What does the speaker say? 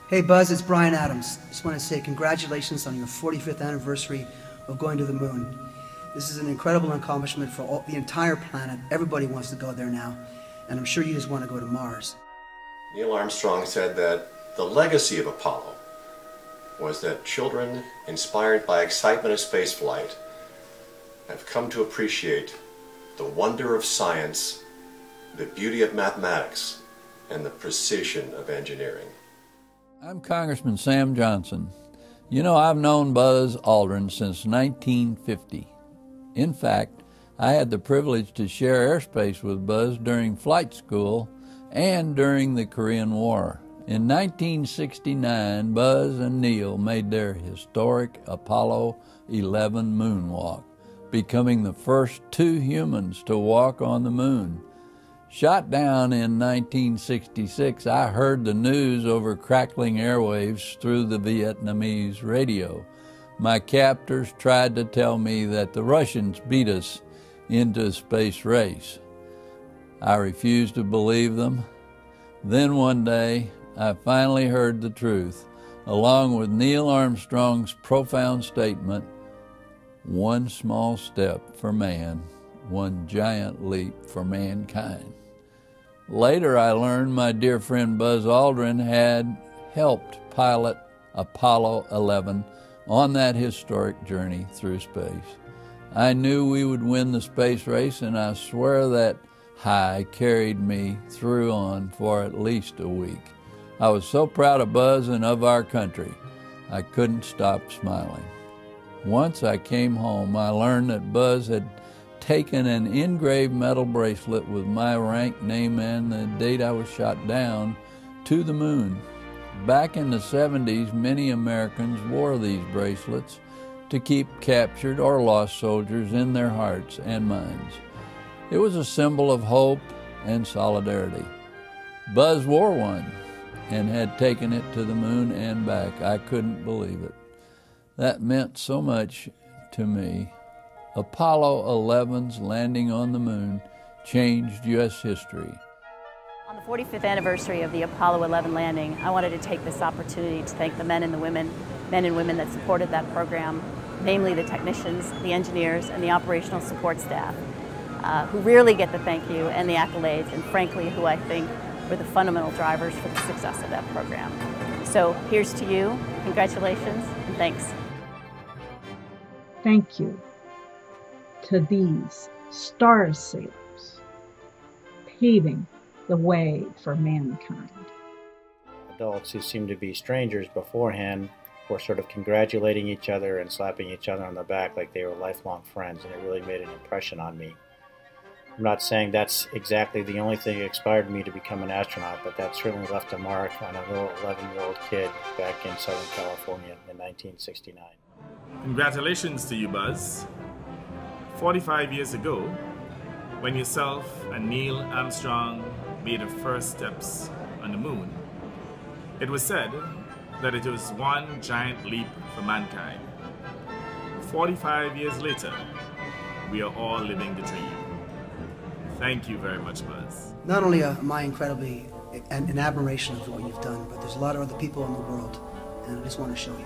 Hey Buzz, it's Bryan Adams. Just want to say congratulations on your 45th anniversary of going to the moon. This is an incredible accomplishment for the entire planet. Everybody wants to go there now, and I'm sure you just want to go to Mars. Neil Armstrong said that the legacy of Apollo was that children inspired by excitement of spaceflight have come to appreciate the wonder of science, the beauty of mathematics, and the precision of engineering. I'm Congressman Sam Johnson. You know, I've known Buzz Aldrin since 1950. In fact, I had the privilege to share airspace with Buzz during flight school and during the Korean War. In 1969, Buzz and Neil made their historic Apollo 11 moonwalk, becoming the first two humans to walk on the moon. Shot down in 1966, I heard the news over crackling airwaves through the Vietnamese radio. My captors tried to tell me that the Russians beat us into a space race. I refused to believe them. Then one day, I finally heard the truth, along with Neil Armstrong's profound statement, "One small step for man, one giant leap for mankind." Later, I learned my dear friend Buzz Aldrin had helped pilot Apollo 11 on that historic journey through space. I knew we would win the space race, and I swear that high carried me through on for at least a week. I was so proud of Buzz and of our country, I couldn't stop smiling. Once I came home, I learned that Buzz had taken an engraved metal bracelet with my rank, name, and the date I was shot down to the moon. Back in the 70s, many Americans wore these bracelets to keep captured or lost soldiers in their hearts and minds. It was a symbol of hope and solidarity. Buzz wore one and had taken it to the moon and back. I couldn't believe it. That meant so much to me. Apollo 11's landing on the moon changed U.S. history. On the 45th anniversary of the Apollo 11 landing, I wanted to take this opportunity to thank the men and women that supported that program, namely the technicians, the engineers, and the operational support staff, who rarely get the thank you and the accolades, and frankly, who I think were the fundamental drivers for the success of that program. So here's to you, congratulations, and thanks. Thank you to these star sailors paving the way for mankind. Adults who seemed to be strangers beforehand were sort of congratulating each other and slapping each other on the back like they were lifelong friends, and it really made an impression on me. I'm not saying that's exactly the only thing that inspired me to become an astronaut, but that certainly left a mark on a little 11-year-old kid back in Southern California in 1969. Congratulations to you, Buzz. 45 years ago, when yourself and Neil Armstrong made the first steps on the moon, it was said that it was one giant leap for mankind. 45 years later, we are all living the dream. Thank you very much, Buzz. Not only am I incredibly in admiration of what you've done, but there's a lot of other people in the world, and I just want to show you.